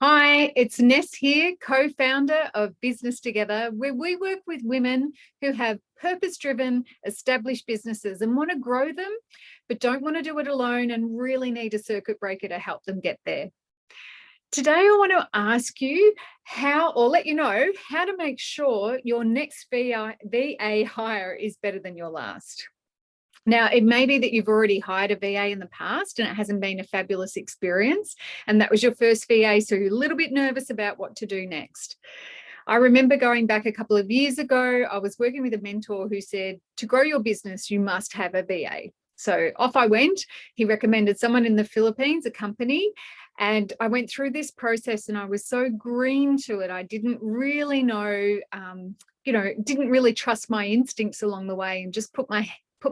Hi, it's Ness here, co-founder of Business Together, where we work with women who have purpose-driven, established businesses and want to grow them, but don't want to do it alone and really need a circuit breaker to help them get there. Today, I want to ask you let you know how to make sure your next VA hire is better than your last. Now, it may be that you've already hired a VA in the past and it hasn't been a fabulous experience, and that was your first VA, so you're a little bit nervous about what to do next. I remember going back a couple of years ago, I was working with a mentor who said, to grow your business, you must have a VA. So off I went. He recommended someone in the Philippines, a company, and I went through this process and I was so green to it. I didn't really know, didn't really trust my instincts along the way and just put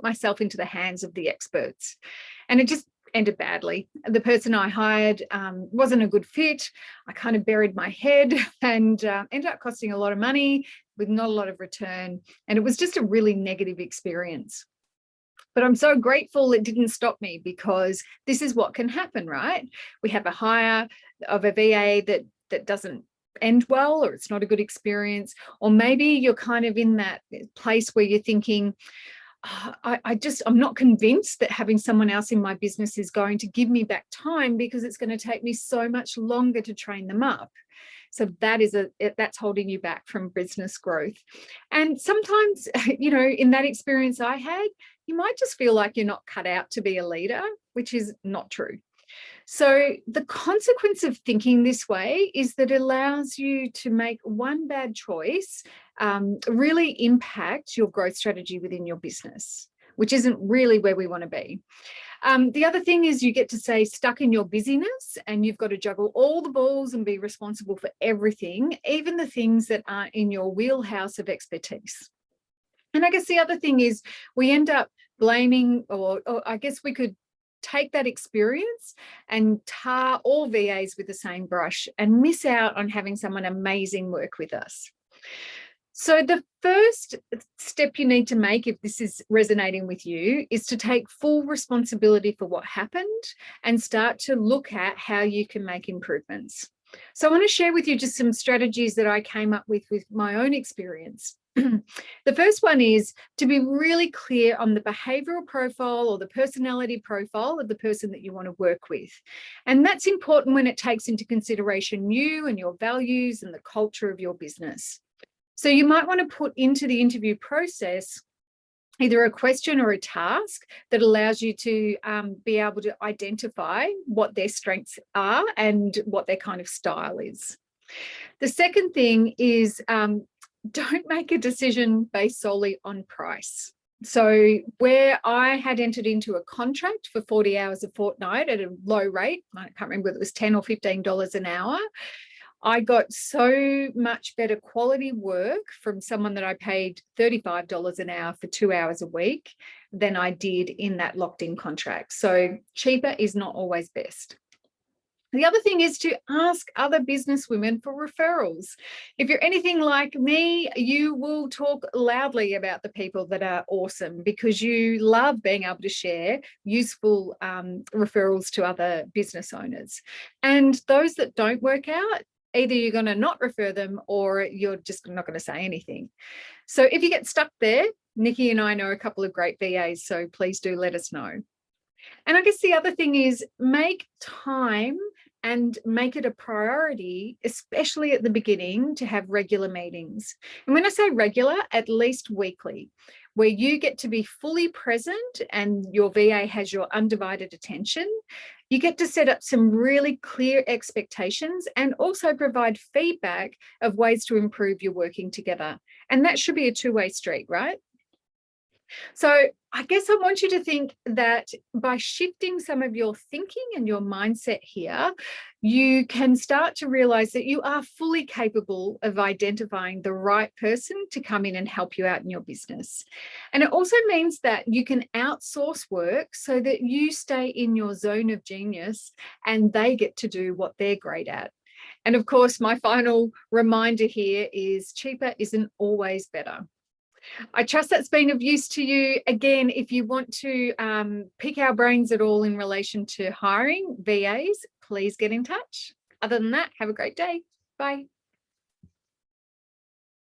myself into the hands of the experts. And it just ended badly. The person I hired wasn't a good fit. I kind of buried my head and ended up costing a lot of money with not a lot of return. And it was just a really negative experience. But I'm so grateful it didn't stop me, because this is what can happen, right? We have a hire of a VA that doesn't end well, or it's not a good experience. Or maybe you're kind of in that place where you're thinking, I'm not convinced that having someone else in my business is going to give me back time, because it's going to take me so much longer to train them up. So that's holding you back from business growth. And sometimes, in that experience I had, you might just feel like you're not cut out to be a leader, which is not true. So the consequence of thinking this way is that it allows you to make one bad choice really impact your growth strategy within your business, which isn't really where we want to be. The other thing is you get to stay stuck in your busyness, and you've got to juggle all the balls and be responsible for everything, even the things that aren't in your wheelhouse of expertise. And I guess the other thing is we end up blaming, or I guess we could take that experience and tar all VAs with the same brush and miss out on having someone amazing work with us. So the first step you need to make, if this is resonating with you, is to take full responsibility for what happened and start to look at how you can make improvements. So I want to share with you just some strategies that I came up with my own experience. The first one is to be really clear on the behavioral profile or the personality profile of the person that you want to work with. And that's important when it takes into consideration you and your values and the culture of your business. So you might want to put into the interview process either a question or a task that allows you to be able to identify what their strengths are and what their kind of style is. The second thing is don't make a decision based solely on price. So where I had entered into a contract for 40 hours a fortnight at a low rate, I can't remember whether it was $10 or $15 an hour, I got so much better quality work from someone that I paid $35 an hour for 2 hours a week than I did in that locked-in contract. So cheaper is not always best. The other thing is to ask other business women for referrals. If you're anything like me, you will talk loudly about the people that are awesome, because you love being able to share useful referrals to other business owners. And those that don't work out, either you're going to not refer them or you're just not going to say anything. So if you get stuck there, Nikki and I know a couple of great VAs, so please do let us know. And I guess the other thing is make time and make it a priority, especially at the beginning, to have regular meetings. And when I say regular, at least weekly, where you get to be fully present and your VA has your undivided attention. You get to set up some really clear expectations and also provide feedback of ways to improve your working together. And that should be a two-way street, right? So I guess I want you to think that by shifting some of your thinking and your mindset here, you can start to realize that you are fully capable of identifying the right person to come in and help you out in your business. And it also means that you can outsource work so that you stay in your zone of genius and they get to do what they're great at. And of course, my final reminder here is cheaper isn't always better. I trust that's been of use to you. Again, if you want to pick our brains at all in relation to hiring VAs, please get in touch. Other than that, have a great day. Bye.